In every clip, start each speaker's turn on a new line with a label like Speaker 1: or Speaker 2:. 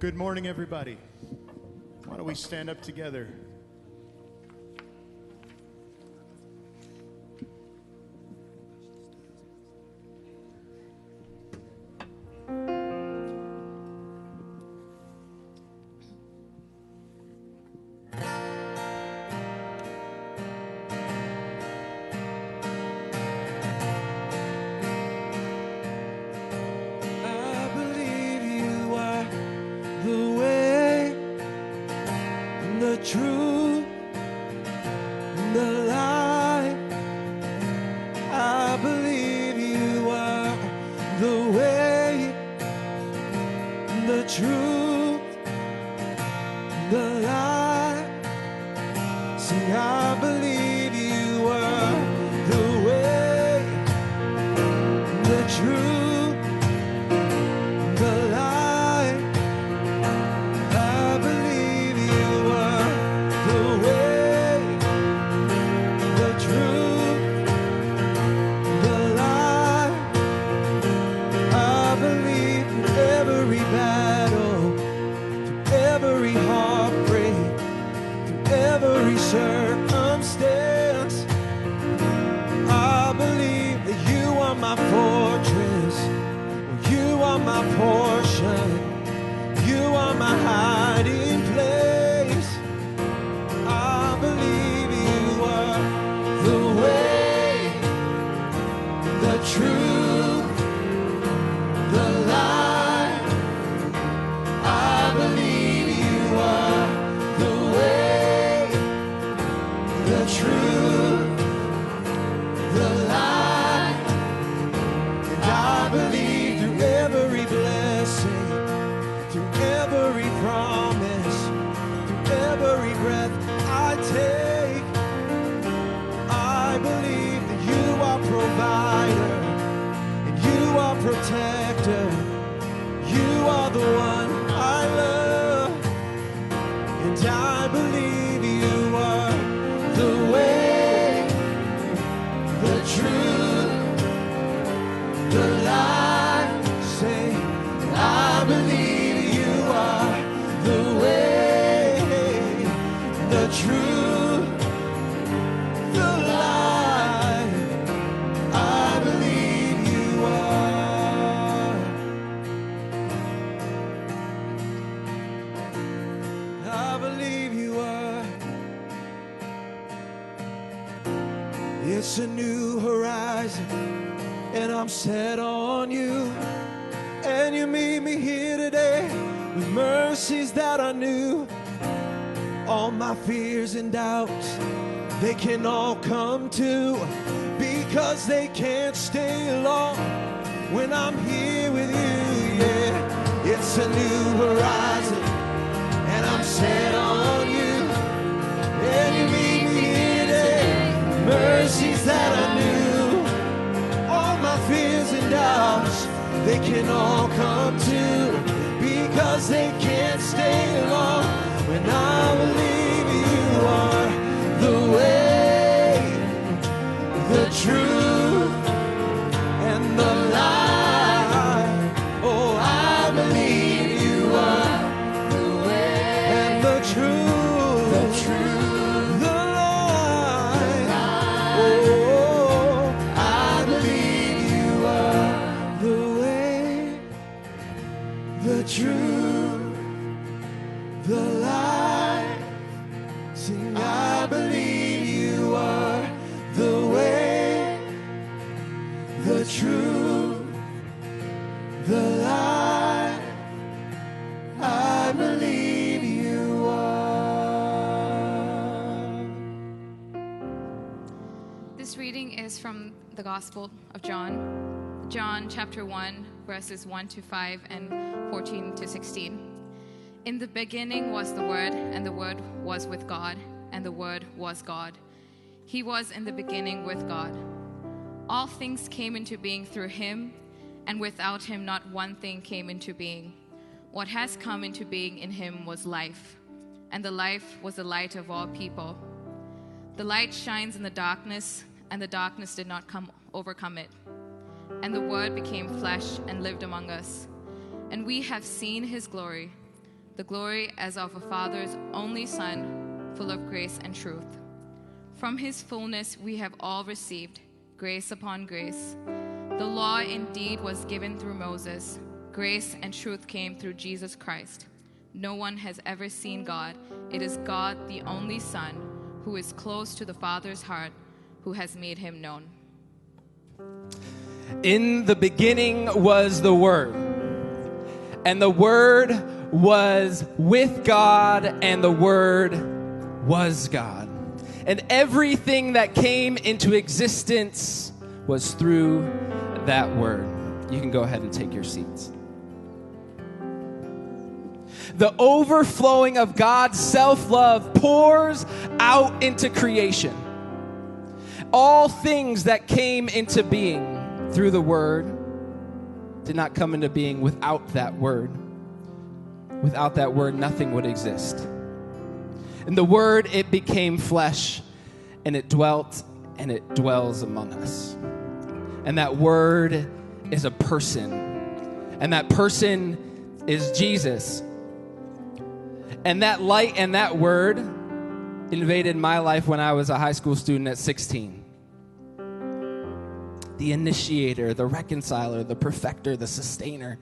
Speaker 1: Good morning, everybody. Why don't we stand up together?
Speaker 2: It's a new horizon, and I'm set on you. And you meet me here today with mercies that I knew. All my fears and doubts, they can all come to, because they can't stay long when I'm here with you, yeah. It's a new horizon, and I'm set on you. And you meet me here today, mercies that I knew. All my fears and doubts, they can all come to, because they can't stay long when I believe you are the way, the truth, and the light. Oh, I believe you are the way and the truth, the light. Oh, I believe you are the way, the truth, the light. Sing, I believe you are the way, the truth, the light. I believe you are.
Speaker 3: This reading is from the Gospel of John, John chapter 1, verses 1 to 5 and 14 to 16. In the beginning was the Word, and the Word was with God, and the Word was God. He was in the beginning with God. All things came into being through him, and without him not one thing came into being. What has come into being in him was life, and the life was the light of all people. The light shines in the darkness, and the darkness did not overcome it. And the Word became flesh and lived among us. And we have seen his glory, the glory as of a Father's only Son, full of grace and truth. From his fullness we have all received grace upon grace. The law indeed was given through Moses. Grace and truth came through Jesus Christ. No one has ever seen God. It is God, the only Son, who is close to the Father's heart, who has made him known.
Speaker 2: In the beginning was the Word, and the Word was with God, and the Word was God. And everything that came into existence was through that Word. You can go ahead and take your seats. The overflowing of God's self-love pours out into creation. All things that came into being through the Word did not come into being without that Word. Without that Word, nothing would exist. And the Word, it became flesh, and it dwelt, and it dwells among us. And that Word is a person. And that person is Jesus. And that light and that Word invaded my life when I was a high school student at 16. The initiator, the reconciler, the perfecter, the sustainer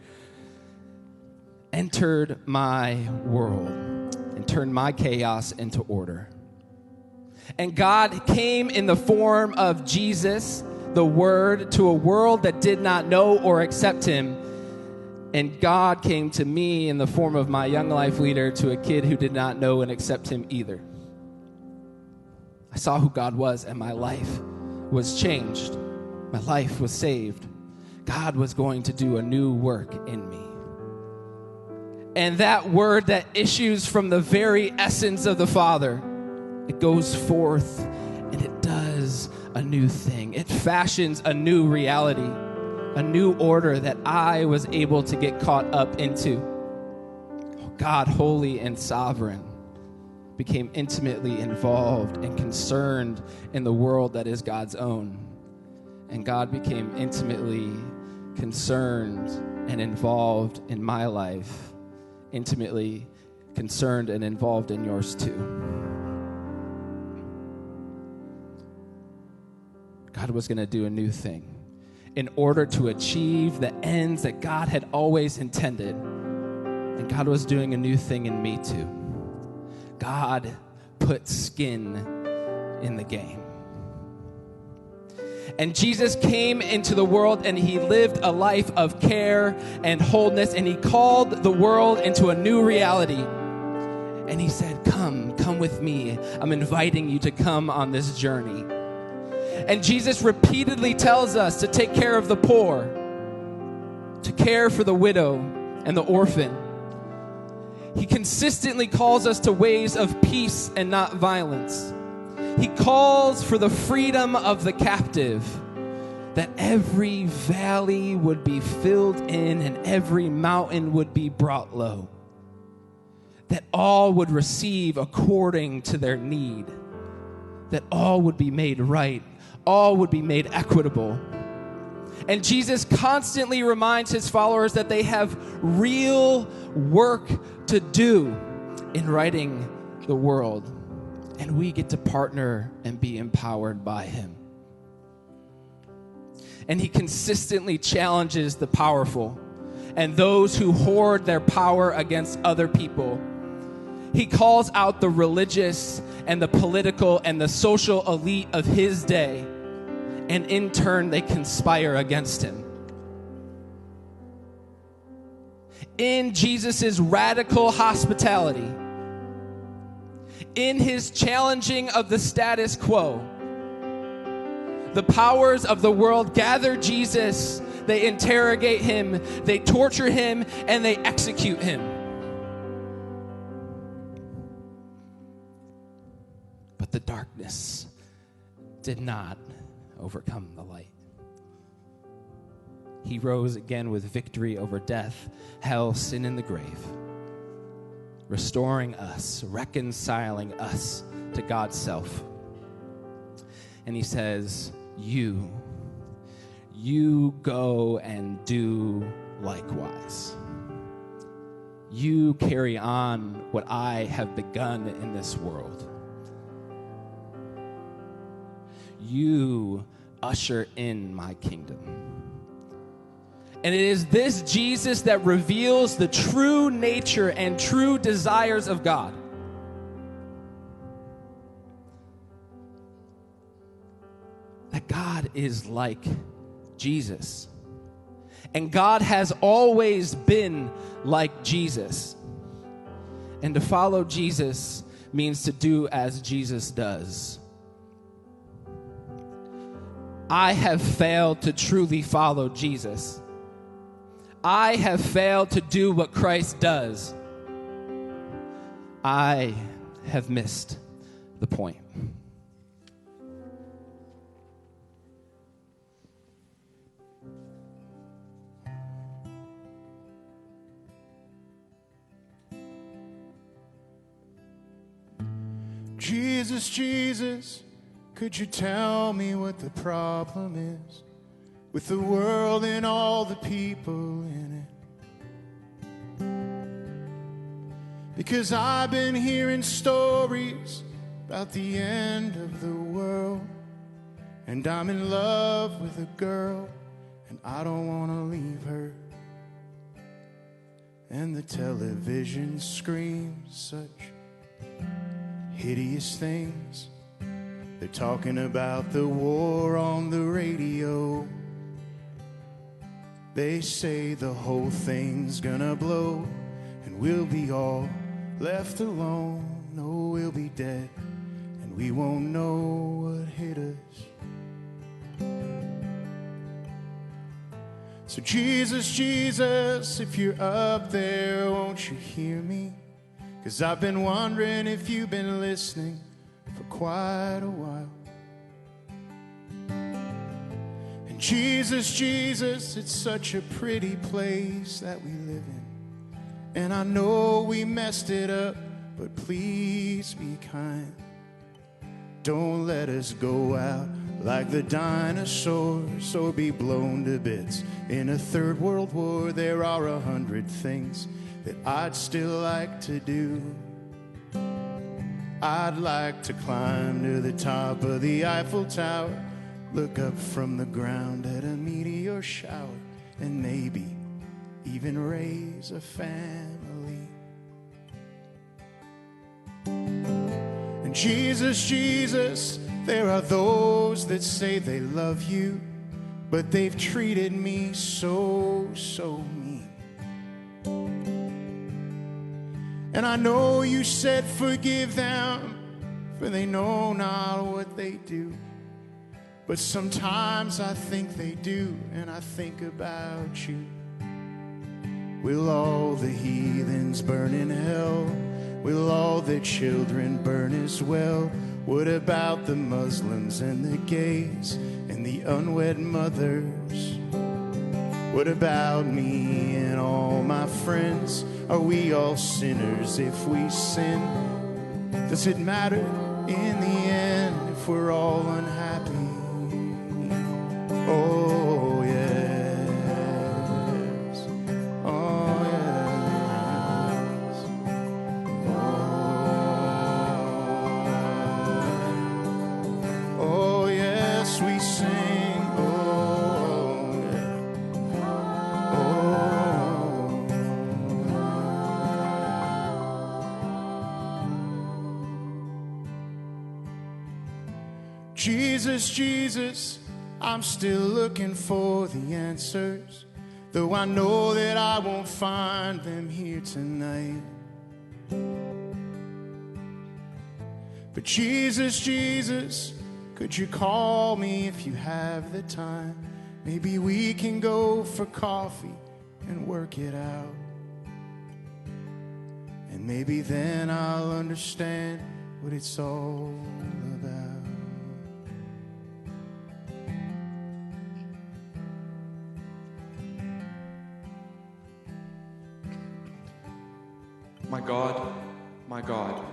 Speaker 2: entered my world and turned my chaos into order. And God came in the form of Jesus, the Word, to a world that did not know or accept him. And God came to me in the form of my young life leader to a kid who did not know and accept him either. I saw who God was, and my life was changed. My life was saved. God was going to do a new work in me. And that Word that issues from the very essence of the Father, it goes forth and it does a new thing. It fashions a new reality, a new order that I was able to get caught up into. God, holy and sovereign, became intimately involved and concerned in the world that is God's own. And God became intimately concerned and involved in my life, intimately concerned and involved in yours too. God was going to do a new thing in order to achieve the ends that God had always intended. And God was doing a new thing in me too. God put skin in the game. And Jesus came into the world and he lived a life of care and wholeness, and he called the world into a new reality. And he said, come with me. I'm inviting you to come on this journey. And Jesus repeatedly tells us to take care of the poor, to care for the widow and the orphan. He consistently calls us to ways of peace and not violence. He calls for the freedom of the captive, that every valley would be filled in and every mountain would be brought low, that all would receive according to their need, that all would be made right, all would be made equitable. And Jesus constantly reminds his followers that they have real work to do in righting the world. And we get to partner and be empowered by him. And he consistently challenges the powerful and those who hoard their power against other people. He calls out the religious and the political and the social elite of his day. And in turn, they conspire against him. In Jesus' radical hospitality, in his challenging of the status quo, the powers of the world gather Jesus, they interrogate him, they torture him, and they execute him. But the darkness did not overcome the light. He rose again with victory over death, hell, sin, and the grave, restoring us, reconciling us to God's self. And he says, you go and do likewise. you carry on what I have begun in this world. You usher in my kingdom. And it is this Jesus that reveals the true nature and true desires of God. That God is like Jesus. And God has always been like Jesus. And to follow Jesus means to do as Jesus does. I have failed to truly follow Jesus. I have failed to do what Christ does. I have missed the point.
Speaker 1: Jesus, Jesus, could you tell me what the problem is with the world and all the people in it? Because I've been hearing stories about the end of the world, and I'm in love with a girl, and I don't want to leave her. And the television screams such hideous things. They're talking about the war on the radio. They say the whole thing's gonna blow, and we'll be all left alone. No, we'll be dead, and we won't know what hit us. So Jesus, Jesus, if you're up there, won't you hear me? 'Cause I've been wondering if you've been listening for quite a while. And Jesus, Jesus, it's such a pretty place that we live in. And I know we messed it up, but please be kind. Don't let us go out like the dinosaurs or be blown to bits. In a third world war, there are 100 things that I'd still like to do. I'd like to climb to the top of the Eiffel Tower, look up from the ground at a meteor shower, and maybe even raise a family. And Jesus, Jesus, there are those that say they love you, but they've treated me so mean. And I know you said forgive them, for they know not what they do. But sometimes I think they do, and I think about you. Will all the heathens burn in hell? Will all the children burn as well? What about the Muslims and the gays and the unwed mothers? What about me and all my friends? Are we all sinners if we sin? Does it matter in the end if we're all unhappy? Oh yes, oh yes, oh yes, we sing, oh yeah, oh. Jesus, Jesus, I'm still looking for the answers, though I know that I won't find them here tonight. But Jesus, Jesus, could you call me if you have the time? Maybe we can go for coffee and work it out. And maybe then I'll understand what it's all about.
Speaker 4: My God,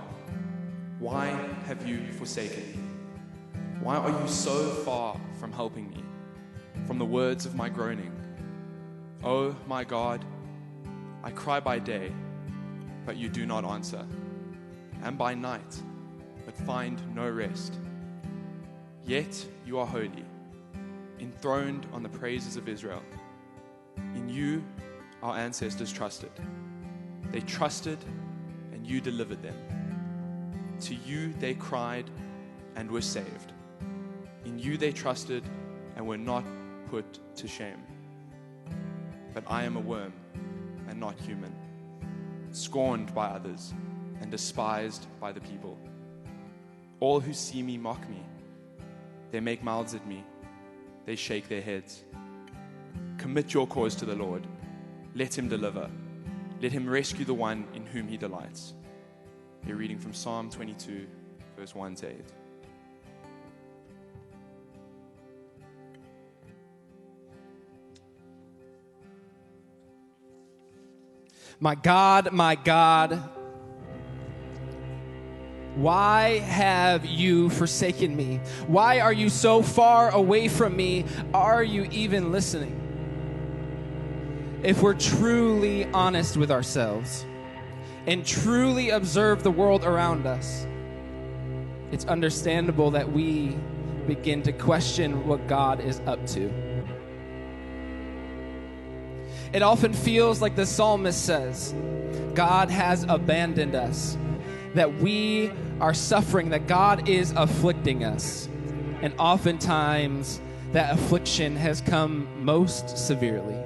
Speaker 4: why have you forsaken me? Why are you so far from helping me, from the words of my groaning? Oh, my God, I cry by day, but you do not answer, and by night, but find no rest. Yet you are holy, enthroned on the praises of Israel. In you our ancestors trusted. They trusted, and you delivered them. To you they cried and were saved. In you they trusted and were not put to shame. But I am a worm and not human, scorned by others and despised by the people. All who see me mock me. They make mouths at me. They shake their heads. Commit your cause to the Lord. Let him deliver. Let him rescue the one in whom he delights. You're reading from Psalm 22, verse 1 to 8.
Speaker 2: My God, why have you forsaken me? Why are you so far away from me? Are you even listening? If we're truly honest with ourselves and truly observe the world around us, it's understandable that we begin to question what God is up to. It often feels like the psalmist says, God has abandoned us, that we are suffering, that God is afflicting us. And oftentimes, that affliction has come most severely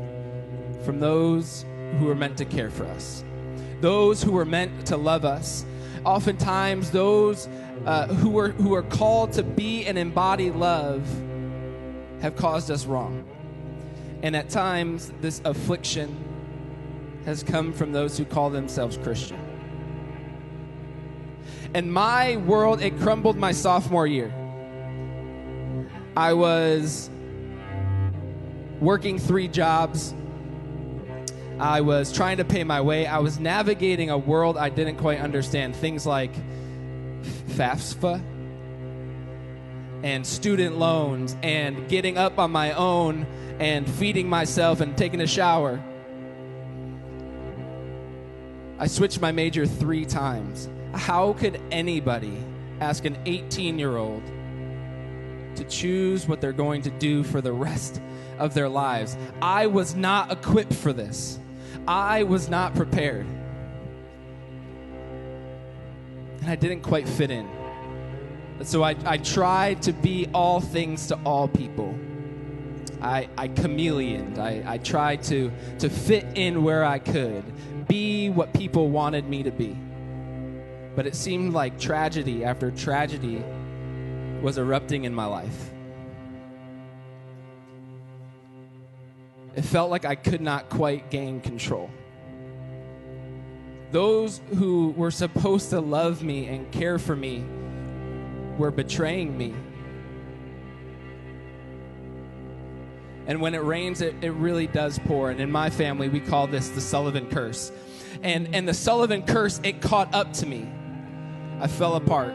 Speaker 2: from those who are meant to care for us, those who are meant to love us. Oftentimes, those who are called to be and embody love have caused us wrong. And at times, this affliction has come from those who call themselves Christian. And my world, it crumbled my sophomore year. I was working 3 jobs. I was trying to pay my way. I was navigating a world I didn't quite understand. Things like FAFSA and student loans and getting up on my own and feeding myself and taking a shower. I switched my major 3 times. How could anybody ask an 18-year-old to choose what they're going to do for the rest of their lives? I was not equipped for this. I was not prepared. And I didn't quite fit in. So I tried to be all things to all people. I chameleoned. I tried to fit in where I could, be what people wanted me to be. But it seemed like tragedy after tragedy was erupting in my life. It felt like I could not quite gain control. Those who were supposed to love me and care for me were betraying me. And when it rains, it really does pour. And in my family, we call this the Sullivan curse. And the Sullivan curse, it caught up to me. I fell apart.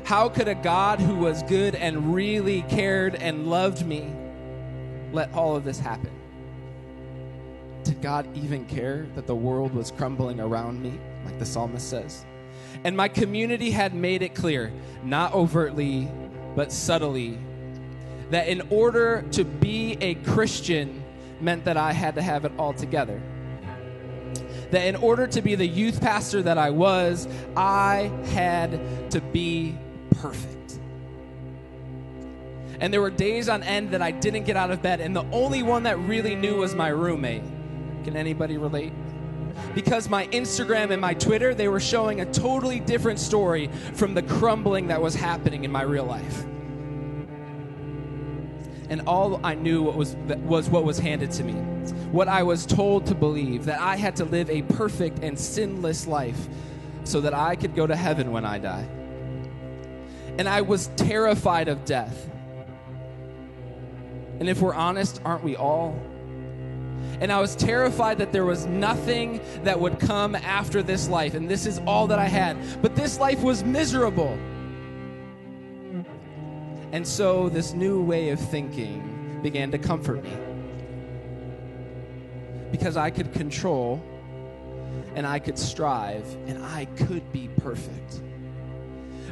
Speaker 2: How could a God who was good and really cared and loved me let all of this happen? Did God even care that the world was crumbling around me, like the psalmist says? And my community had made it clear, not overtly, but subtly, that in order to be a Christian meant that I had to have it all together. That in order to be the youth pastor that I was, I had to be perfect. And there were days on end that I didn't get out of bed, and the only one that really knew was my roommate. Can anybody relate? Because my Instagram and my Twitter, they were showing a totally different story from the crumbling that was happening in my real life. And all I knew was what was handed to me. What I was told to believe, that I had to live a perfect and sinless life so that I could go to heaven when I die. And I was terrified of death. And if we're honest, aren't we all? And I was terrified that there was nothing that would come after this life, and this is all that I had. But this life was miserable. And so this new way of thinking began to comfort me. Because I could control and I could strive, and I could be perfect.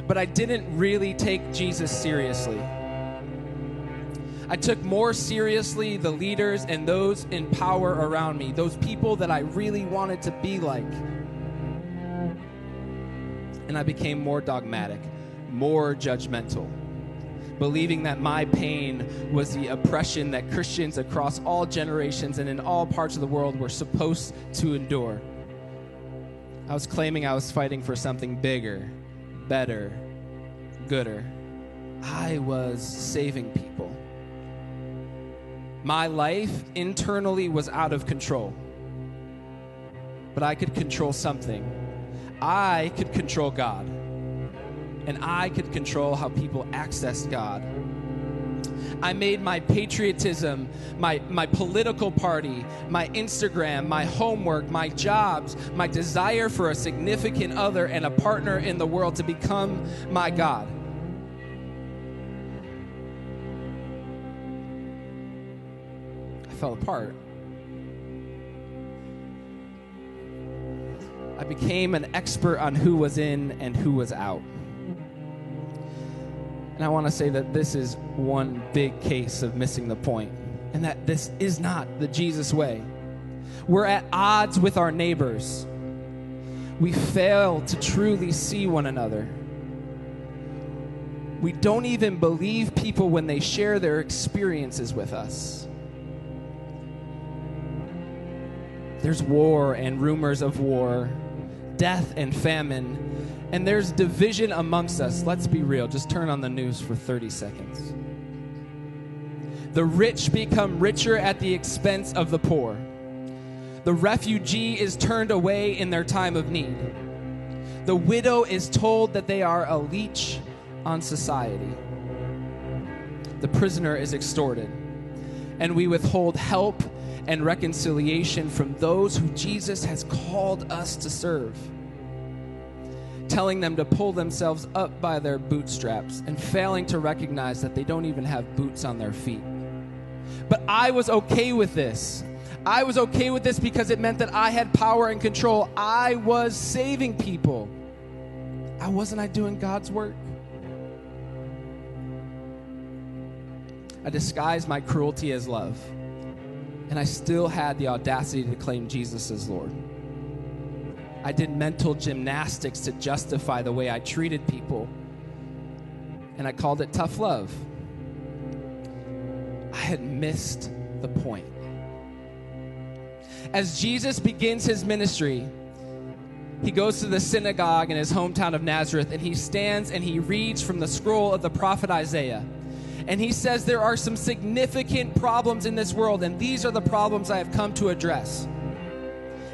Speaker 2: But I didn't really take Jesus seriously. I took more seriously the leaders and those in power around me, those people that I really wanted to be like. And I became more dogmatic, more judgmental, believing that my pain was the oppression that Christians across all generations and in all parts of the world were supposed to endure. I was claiming I was fighting for something bigger, better, gooder. I was saving people. My life internally was out of control, but I could control something. I could control God, and I could control how people accessed God. I made my patriotism, my political party, my Instagram, my homework, my jobs, my desire for a significant other and a partner in the world to become my God. I fell apart. I became an expert on who was in and who was out. And I want to say that this is one big case of missing the point, and that this is not the Jesus way. We're at odds with our neighbors. We fail to truly see one another. We don't even believe people when they share their experiences with us. There's war and rumors of war, death and famine, and there's division amongst us. Let's be real. Just turn on the news for 30 seconds. The rich become richer at the expense of the poor. The refugee is turned away in their time of need. The widow is told that they are a leech on society. The prisoner is extorted, and we withhold help and reconciliation from those who Jesus has called us to serve, telling them to pull themselves up by their bootstraps and failing to recognize that they don't even have boots on their feet. But I was okay with this. I was okay with this because it meant that I had power and control. I was saving people. Wasn't I doing God's work? I disguised my cruelty as love, and I still had the audacity to claim Jesus as Lord. I did mental gymnastics to justify the way I treated people, and I called it tough love. I had missed the point. As Jesus begins his ministry, he goes to the synagogue in his hometown of Nazareth, and he stands and he reads from the scroll of the prophet Isaiah. And he says there are some significant problems in this world, and these are the problems I have come to address.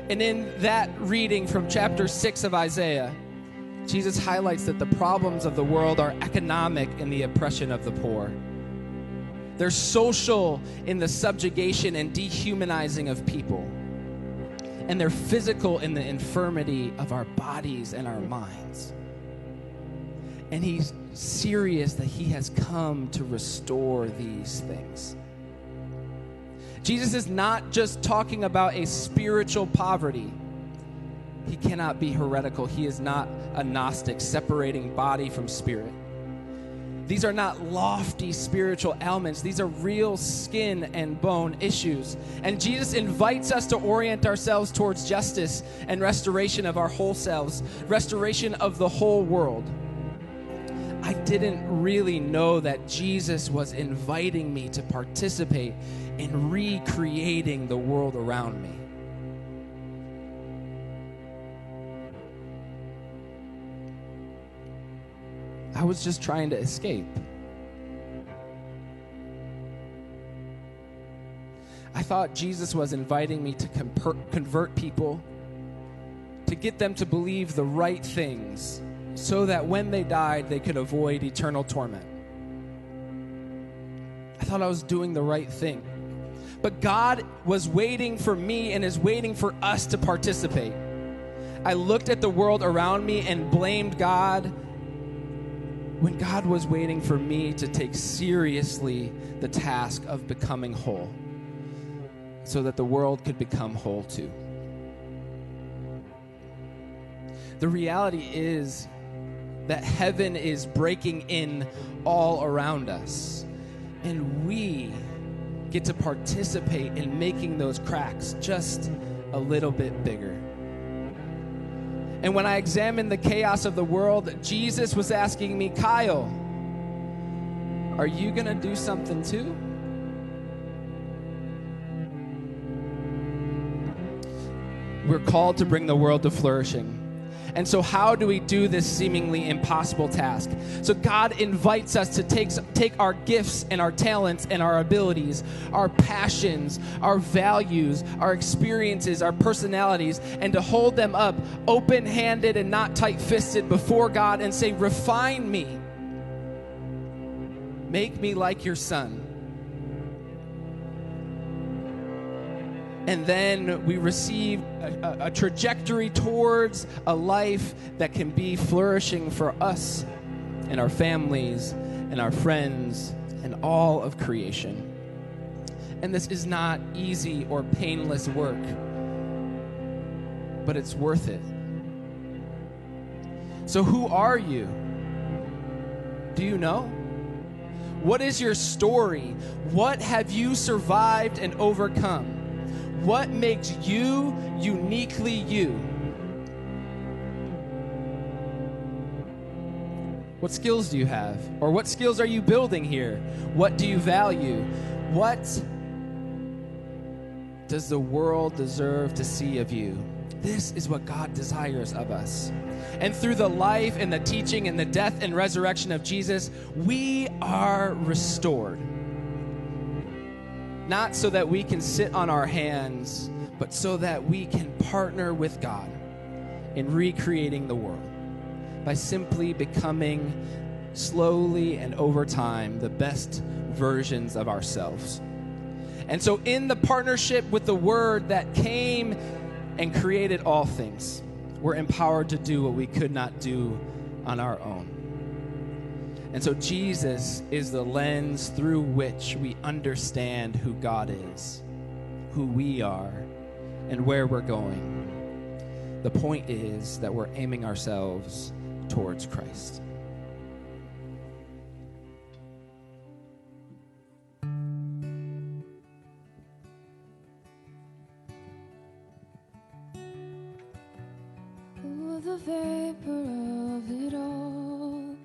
Speaker 2: And in that reading from chapter 6 of Isaiah, Jesus highlights that the problems of the world are economic in the oppression of the poor. They're social in the subjugation and dehumanizing of people. And they're physical in the infirmity of our bodies and our minds. And he's serious that he has come to restore these things. Jesus is not just talking about a spiritual poverty. He cannot be heretical. He is not a Gnostic, separating body from spirit. These are not lofty spiritual ailments. These are real skin and bone issues. And Jesus invites us to orient ourselves towards justice and restoration of our whole selves, restoration of the whole world. I didn't really know that Jesus was inviting me to participate in recreating the world around me. I was just trying to escape. I thought Jesus was inviting me to convert people, to get them to believe the right things, so that when they died, they could avoid eternal torment. I thought I was doing the right thing. But God was waiting for me and is waiting for us to participate. I looked at the world around me and blamed God when God was waiting for me to take seriously the task of becoming whole, so that the world could become whole too. The reality is that heaven is breaking in all around us, and we get to participate in making those cracks just a little bit bigger. And when I examined the chaos of the world, Jesus was asking me, Kyle, are you going to do something too? We're called to bring the world to flourishing. And so how do we do this seemingly impossible task? So God invites us to take our gifts and our talents and our abilities, our passions, our values, our experiences, our personalities, and to hold them up open-handed and not tight-fisted before God and say, refine me. Make me like your son. And then we receive a trajectory towards a life that can be flourishing for us and our families and our friends and all of creation. And this is not easy or painless work, but it's worth it. So who are you? Do you know? What is your story? What have you survived and overcome? What makes you uniquely you? What skills do you have? Or what skills are you building here? What do you value? What does the world deserve to see of you? This is what God desires of us. And through the life and the teaching and the death and resurrection of Jesus, we are restored. Not so that we can sit on our hands, but so that we can partner with God in recreating the world by simply becoming slowly and over time the best versions of ourselves. And so in the partnership with the Word that came and created all things, we're empowered to do what we could not do on our own. And so Jesus is the lens through which we understand who God is, who we are, and where we're going. The point is that we're aiming ourselves towards Christ.
Speaker 5: Oh, the vapor of it all.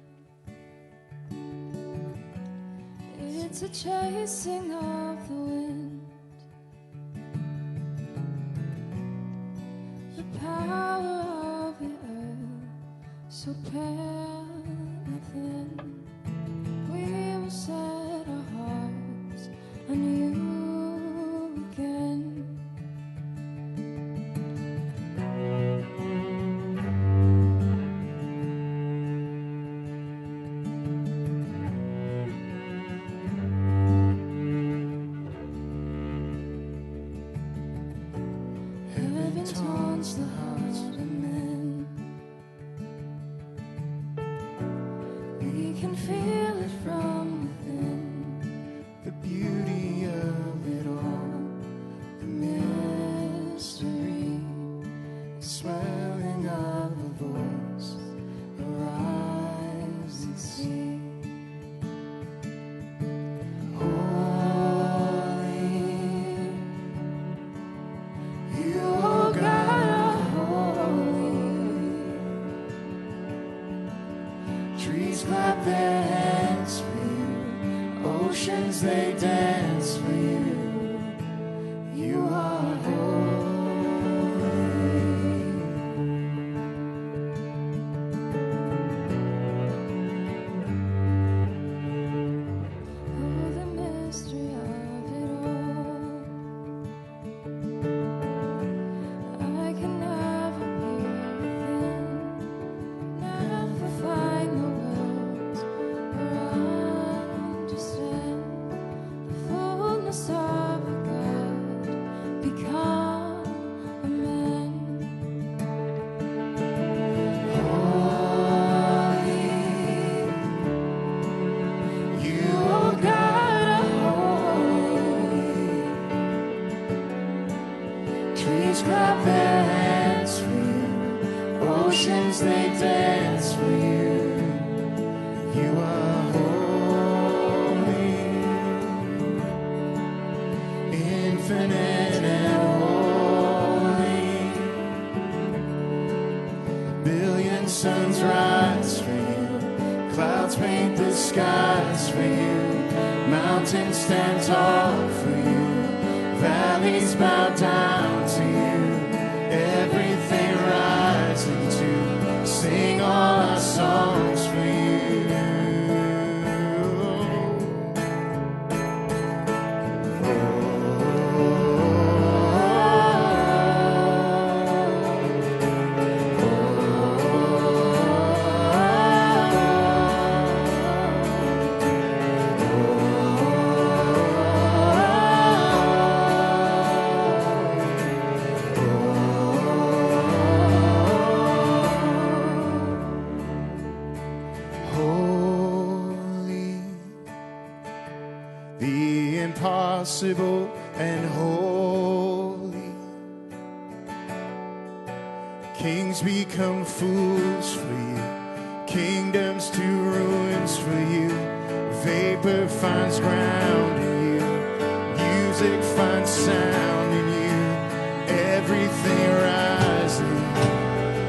Speaker 5: It's a chasing of the wind, the power of the earth, so pale and thin. We will set our hearts on you again. Heaven taunts the hearts of men. We can feel it from within.
Speaker 1: The beauty of it all,
Speaker 5: The mystery,
Speaker 1: the swelling of a voice,
Speaker 5: arise and see.
Speaker 1: holy. You, oh God, are holy. Trees clap their hands for you, oceans they dance for you. You are holy.
Speaker 5: Oh, the mystery of it all. I can never be within, never find the words or understand the fullness of
Speaker 1: Mountains stand tall for you, valleys bow down to you, everything rising to sing all our songs for you. Impossible and holy, kings become fools for you, kingdoms to ruins for you, vapor finds ground in you, music finds sound in you, everything rising,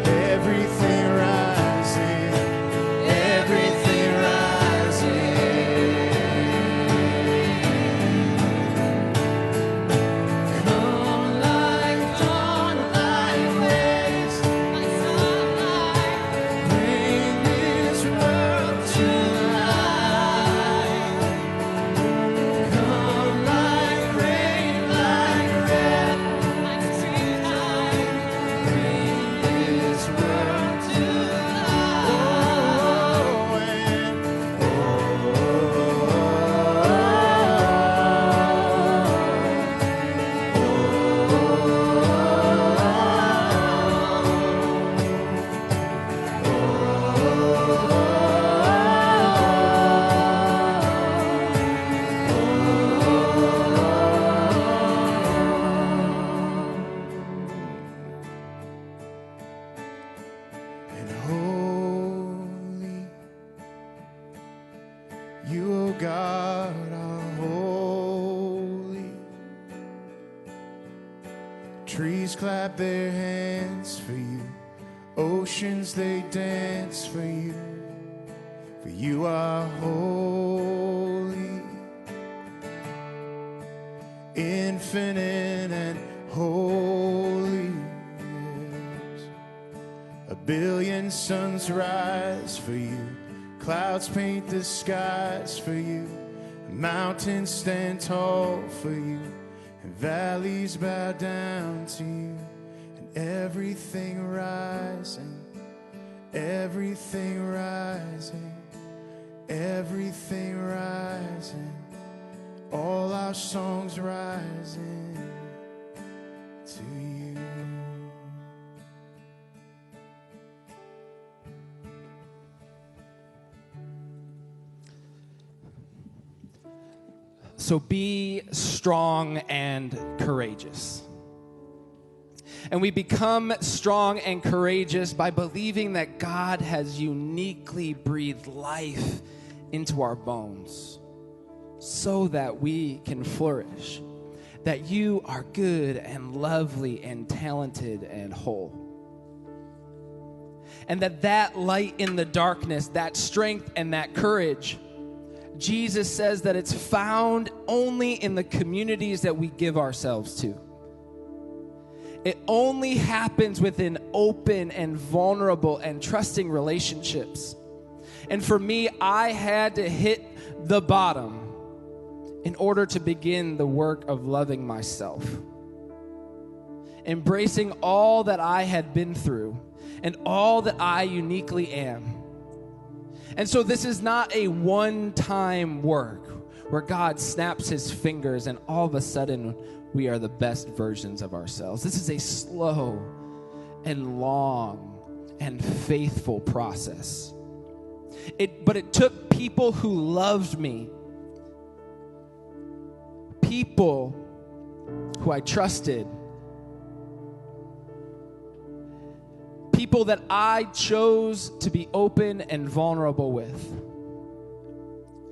Speaker 1: everything rising, everything rising. Trees clap their hands for you, oceans they dance for you are holy, infinite and holy. Yes. A billion suns rise for you, clouds paint the skies for you, mountains stand tall for you, and valleys bow down to you, and everything rising, everything rising, everything rising, all our songs rising to you.
Speaker 2: So be strong and courageous. And we become strong and courageous by believing that God has uniquely breathed life into our bones so that we can flourish, that you are good and lovely and talented and whole. And that light in the darkness, that strength and that courage, Jesus says that it's found only in the communities that we give ourselves to. It only happens within open and vulnerable and trusting relationships. And for me, I had to hit the bottom in order to begin the work of loving myself, embracing all that I had been through and all that I uniquely am. And so this is not a one-time work where God snaps his fingers and all of a sudden we are the best versions of ourselves. This is a slow and long and faithful process. But it took people who loved me, people who I trusted, people that I chose to be open and vulnerable with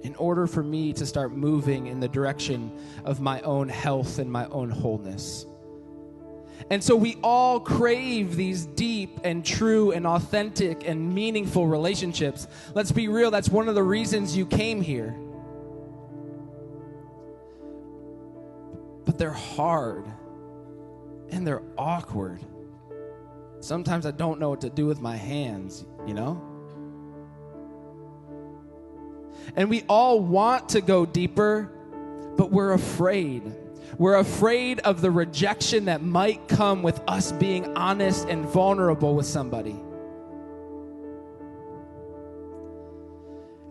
Speaker 2: in order for me to start moving in the direction of my own health and my own wholeness. And so we all crave these deep and true and authentic and meaningful relationships. Let's be real, that's one of the reasons you came here. but they're hard and they're awkward. Sometimes I don't know what to do with my hands, you know? And we all want to go deeper, but we're afraid. We're afraid of the rejection that might come with us being honest and vulnerable with somebody.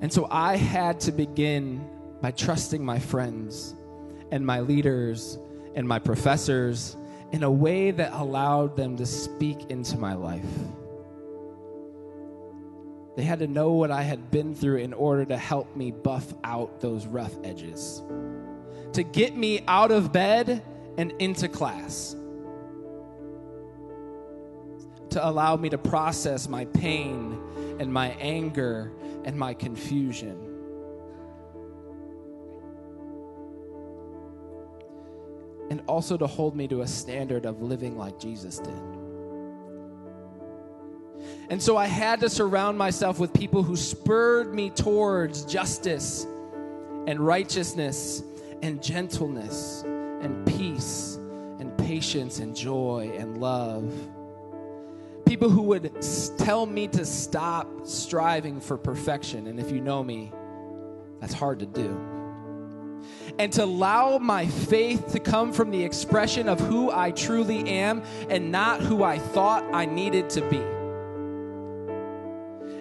Speaker 2: And so I had to begin by trusting my friends and my leaders and my professors in a way that allowed them to speak into my life. They had to know what I had been through in order to help me buff out those rough edges, to get me out of bed and into class, to allow me to process my pain and my anger and my confusion. And also to hold me to a standard of living like Jesus did. And so I had to surround myself with people who spurred me towards justice and righteousness and gentleness and peace and patience and joy and love. People who would tell me to stop striving for perfection. And if you know me, that's hard to do. And to allow my faith to come from the expression of who I truly am and not who I thought I needed to be.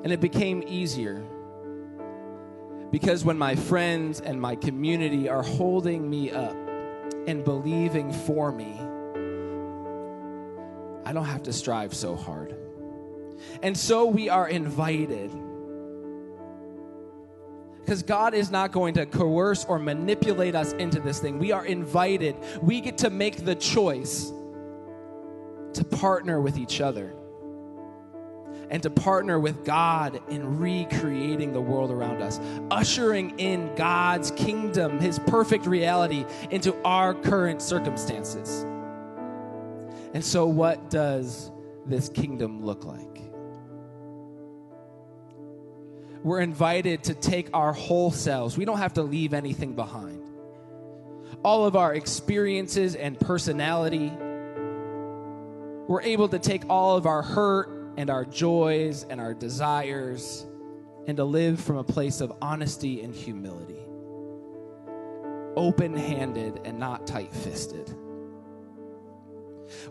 Speaker 2: And it became easier because when my friends and my community are holding me up and believing for me, I don't have to strive so hard. And so we are invited. Because God is not going to coerce or manipulate us into this thing. We are invited. We get to make the choice to partner with each other and to partner with God in recreating the world around us, ushering in God's kingdom, his perfect reality into our current circumstances. And so what does this kingdom look like? We're invited to take our whole selves. We don't have to leave anything behind. All of our experiences and personality. We're able to take all of our hurt and our joys and our desires and to live from a place of honesty and humility. Open-handed and not tight-fisted.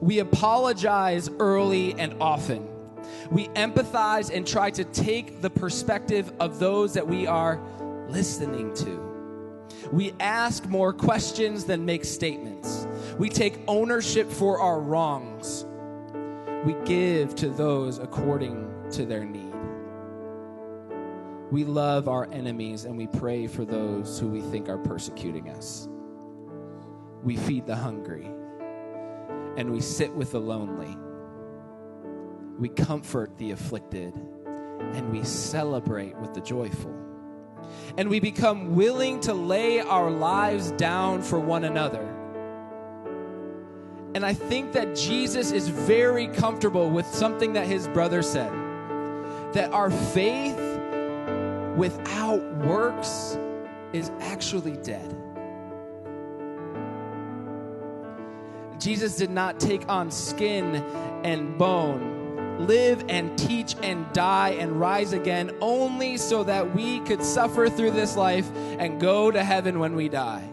Speaker 2: We apologize early and often. We empathize and try to take the perspective of those that we are listening to. We ask more questions than make statements. We take ownership for our wrongs. We give to those according to their need. We love our enemies and we pray for those who we think are persecuting us. We feed the hungry and we sit with the lonely. We comfort the afflicted, and we celebrate with the joyful. And we become willing to lay our lives down for one another. And I think that Jesus is very comfortable with something that his brother said, that our faith without works is actually dead. Jesus did not take on skin and bone, live and teach and die and rise again only so that we could suffer through this life and go to heaven when we die.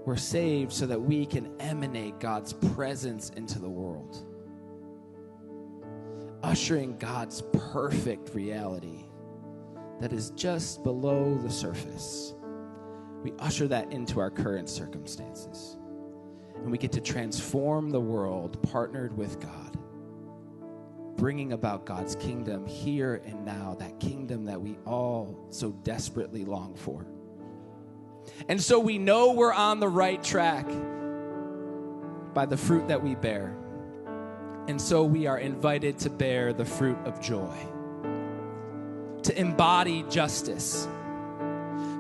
Speaker 2: We're saved so that we can emanate God's presence into the world, ushering God's perfect reality that is just below the surface. We usher that into our current circumstances. And we get to transform the world partnered with God, bringing about God's kingdom here and now, that kingdom that we all so desperately long for. And so we know we're on the right track by the fruit that we bear. And so we are invited to bear the fruit of joy, to embody justice,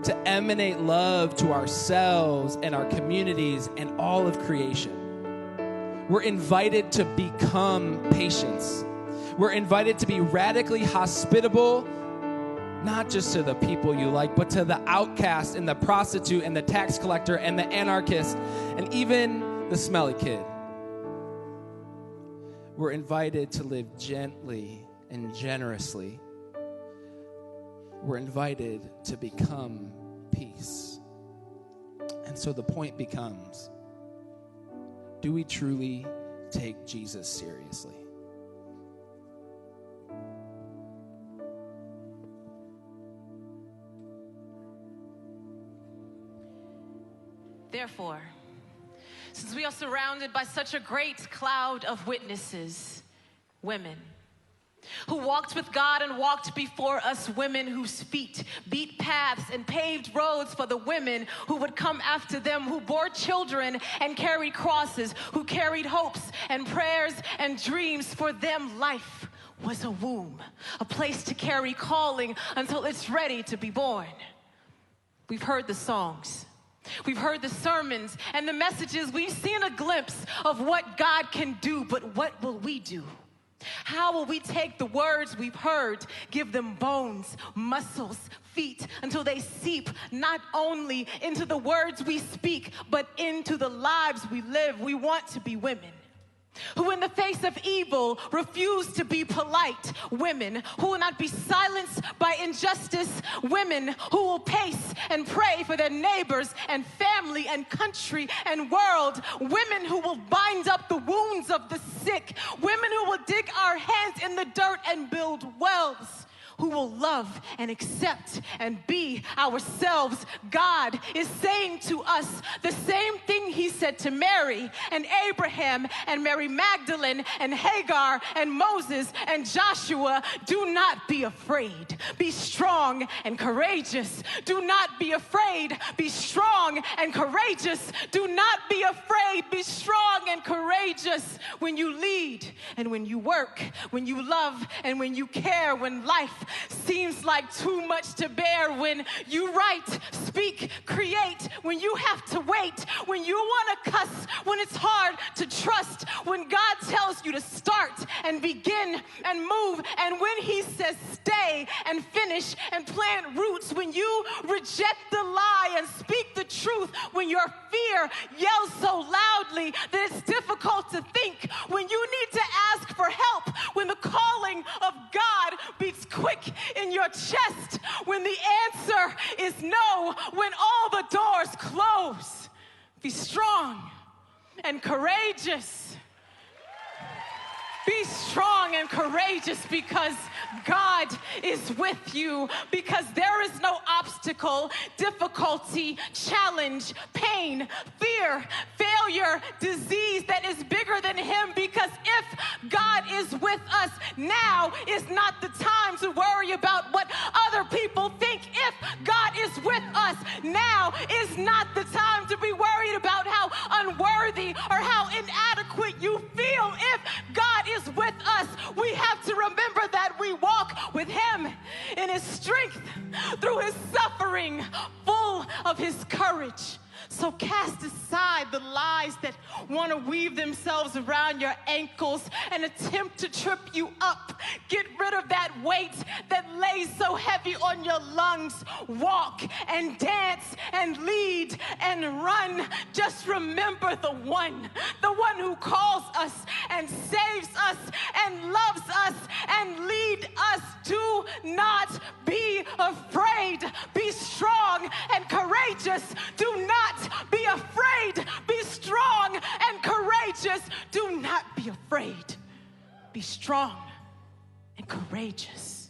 Speaker 2: to emanate love to ourselves and our communities and all of creation. We're invited to become patients. We're invited to be radically hospitable, not just to the people you like, but to the outcast and the prostitute and the tax collector and the anarchist and even the smelly kid. We're invited to live gently and generously. We're invited to become peace. And so the point becomes, do we truly take Jesus seriously?
Speaker 6: Therefore, since we are surrounded by such a great cloud of witnesses, women, who walked with God and walked before us, women whose feet beat paths and paved roads for the women who would come after them, who bore children and carried crosses, who carried hopes and prayers and dreams. For them, life was a womb, a place to carry calling until it's ready to be born. We've heard the songs. We've heard the sermons and the messages. We've seen a glimpse of what God can do, but what will we do? How will we take the words we've heard, give them bones, muscles, feet, until they seep not only into the words we speak, but into the lives we live? We want to be women who in the face of evil refuse to be polite, women who will not be silenced by injustice, women who will pace and pray for their neighbors and family and country and world, women who will bind up the wounds of the sick, women who will dig our hands in the dirt and build wells, who will love and accept and be ourselves. God is saying to us the same thing he said to Mary and Abraham and Mary Magdalene and Hagar and Moses and Joshua. Do not be afraid. Be strong and courageous. Do not be afraid. Be strong and courageous. Do not be afraid. Be strong and courageous when you lead and when you work, when you love and when you care, when life seems like too much to bear, when you write, speak, create, when you have to wait, when you want to cuss, when it's hard to trust, when God tells you to start and begin and move, and when he says stay and finish and plant roots, when you reject the lie and speak the truth, when your fear yells so loudly that it's difficult to think, when you need to ask for help, when the calling of God beats quick in your chest, when the answer is no, when all the doors close. Be strong and courageous. Be strong and courageous because God is with you, because there is no obstacle, difficulty, challenge, pain, fear, failure, disease that is bigger than him, because if God is with us, now is not the time to worry about what other people think. If God is with us, now is not the time to be worried about how unworthy or how inadequate you feel. If God is with us, we have to remember that we walk with him in his strength, through his suffering, full of his courage. So cast aside the lies that want to weave themselves around your ankles and attempt to trip you up. Get rid of that weight that lays so heavy on your lungs. Walk and dance and lead and run. Just remember the one who calls us and saves us and loves us and leads us. Do not be afraid. Be strong and courageous. Do not be afraid. Be strong and courageous. Do not be afraid. Be strong and courageous.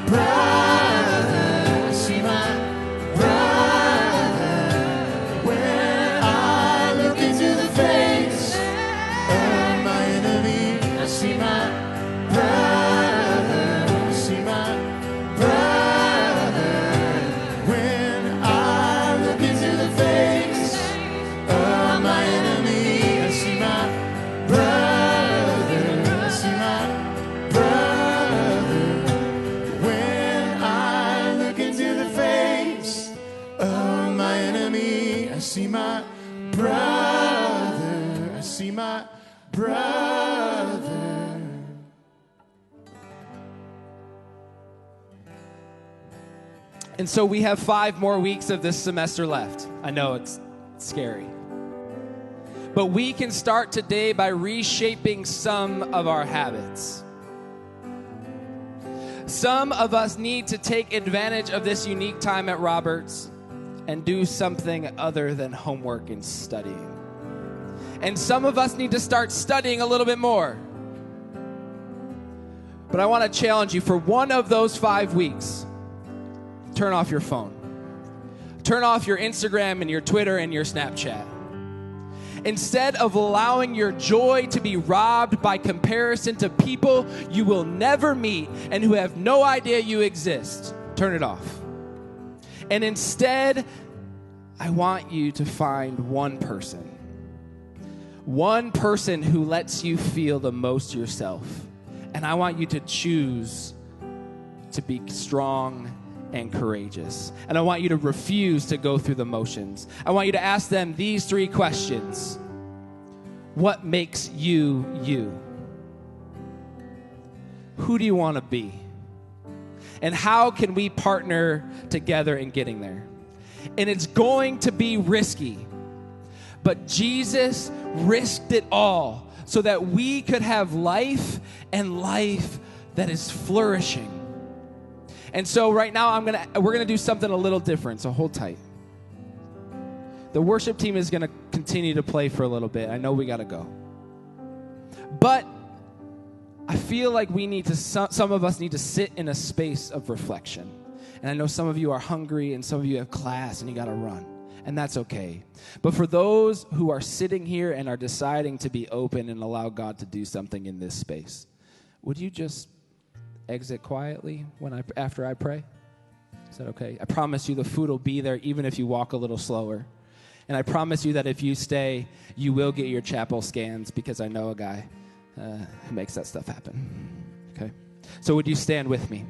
Speaker 1: brother. I see my brother. When I look into the face of my enemy, I see my brother. I see my brother. When I look into the face of my enemy, I see my brother. I see my brother. When I look into the face of my enemy, I see my brother. I see my brother.
Speaker 2: And so we have 5 more weeks of this semester left. I know it's scary. But we can start today by reshaping some of our habits. Some of us need to take advantage of this unique time at Roberts and do something other than homework and studying. And some of us need to start studying a little bit more. But I want to challenge you for one of those 5 weeks. Turn off your phone. Turn off your Instagram and your Twitter and your Snapchat. Instead of allowing your joy to be robbed by comparison to people you will never meet and who have no idea you exist, turn it off. And instead, I want you to find one person who lets you feel the most yourself. And I want you to choose to be strong and courageous. And I want you to refuse to go through the motions. I want you to ask them these 3 questions. What makes you you? Who do you want to be? And how can we partner together in getting there? And it's going to be risky. But Jesus risked it all so that we could have life and life that is flourishing. And so right now we're gonna do something a little different, so hold tight. The worship team is gonna continue to play for a little bit. I know we gotta go. But I feel like some of us need to sit in a space of reflection. And I know some of you are hungry and some of you have class and you gotta run. And that's okay. But for those who are sitting here and are deciding to be open and allow God to do something in this space, would you just exit quietly after I pray? Is that okay? I promise you the food will be there even if you walk a little slower. And I promise you that if you stay, you will get your chapel scans because I know a guy who makes that stuff happen. Okay? So would you stand with me?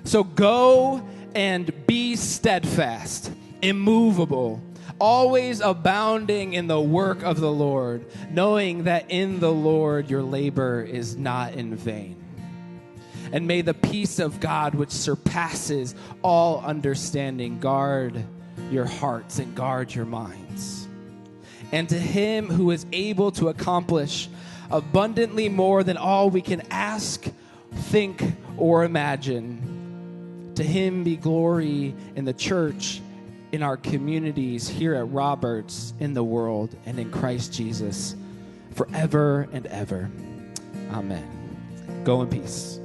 Speaker 2: So go and be steadfast, immovable, always abounding in the work of the Lord, knowing that in the Lord your labor is not in vain. And may the peace of God, which surpasses all understanding, guard your hearts and guard your minds. And to him who is able to accomplish abundantly more than all we can ask, think, or imagine, to him be glory in the church, in our communities, here at Roberts, in the world, and in Christ Jesus, forever and ever. Amen. Go in peace.